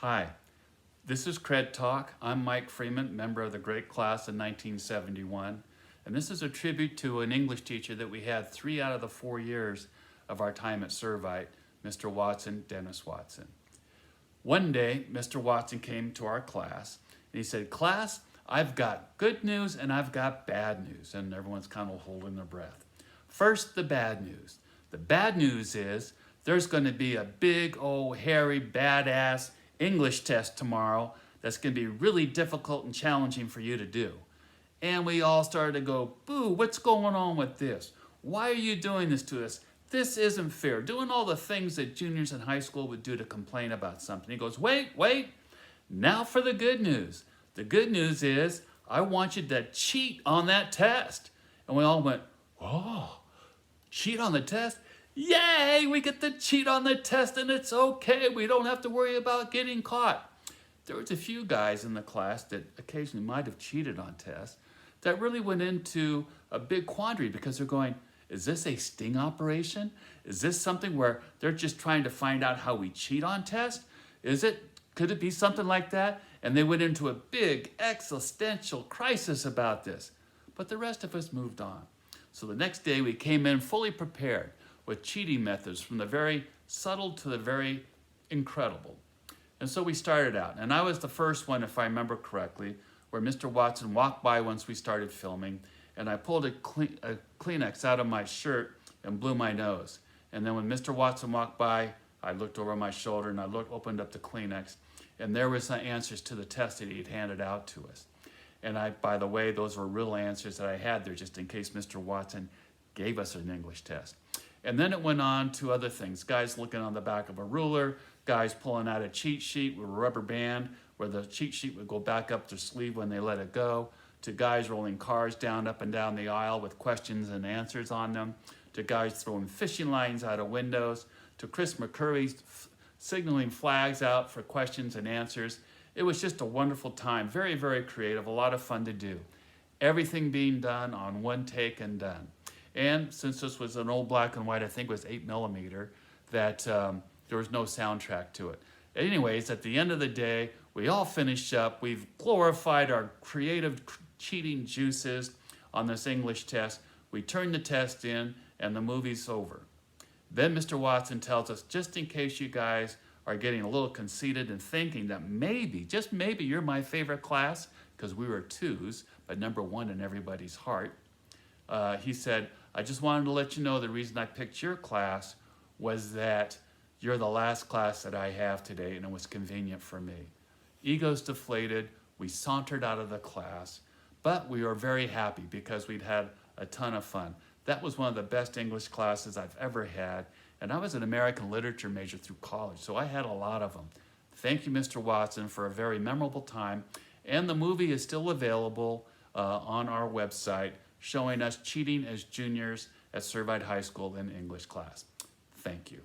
Hi, this is Credtalk. I'm Mike Freeman, member of the great class of 1971, and this is a tribute to an English teacher that we had 3 out of the 4 years of our time at Servite, Mr. Watson, Dennis Watson. One day, Mr. Watson came to our class, and he said, "Class, I've got good news and I've got bad news," and everyone's kind of holding their breath. First, the bad news. The bad news is there's going to be a big, old, hairy, badass English test tomorrow that's going to be really difficult and challenging for you to do. And we all started to go, boo, what's going on with this? Why are you doing this to us? This isn't fair. Doing all the things that juniors in high school would do to complain about something. He goes, wait, now for the good news. The good news is I want you to cheat on that test. And we all went, oh, cheat on the test? Yay, we get to cheat on the test and it's okay. We don't have to worry about getting caught. There was a few guys in the class that occasionally might have cheated on tests that really went into a big quandary because they're going, is this a sting operation? Is this something where they're just trying to find out how we cheat on tests? Could it be something like that? And they went into a big existential crisis about this. But the rest of us moved on. So the next day we came in fully prepared with cheating methods from the very subtle to the very incredible. And so we started out. And I was the first one, if I remember correctly, where Mr. Watson walked by once we started filming, and I pulled a Kleenex out of my shirt and blew my nose. And then when Mr. Watson walked by, I looked over my shoulder and I opened up the Kleenex, and there was the answers to the test that he'd handed out to us. And by the way, those were real answers that I had there just in case Mr. Watson gave us an English test. And then it went on to other things. Guys looking on the back of a ruler, guys pulling out a cheat sheet with a rubber band where the cheat sheet would go back up their sleeve when they let it go, to guys rolling cars up and down the aisle with questions and answers on them, to guys throwing fishing lines out of windows, to Chris McCurry signaling flags out for questions and answers. It was just a wonderful time, very, very creative, a lot of fun to do. Everything being done on one take and done. And since this was an old black and white, I think it was 8mm, that there was no soundtrack to it. Anyways, at the end of the day, we all finished up. We've glorified our creative cheating juices on this English test. We turned the test in, and the movie's over. Then Mr. Watson tells us, just in case you guys are getting a little conceited and thinking that maybe, just maybe, you're my favorite class, because we were 2s, but number 1 in everybody's heart. He said, I just wanted to let you know the reason I picked your class was that you're the last class that I have today, and it was convenient for me. Egos deflated, we sauntered out of the class, but we were very happy because we'd had a ton of fun. That was one of the best English classes I've ever had, and I was an American literature major through college, so I had a lot of them. Thank you, Mr. Watson, for a very memorable time, and the movie is still available on our website, showing us cheating as juniors at Servite High School in English class. Thank you.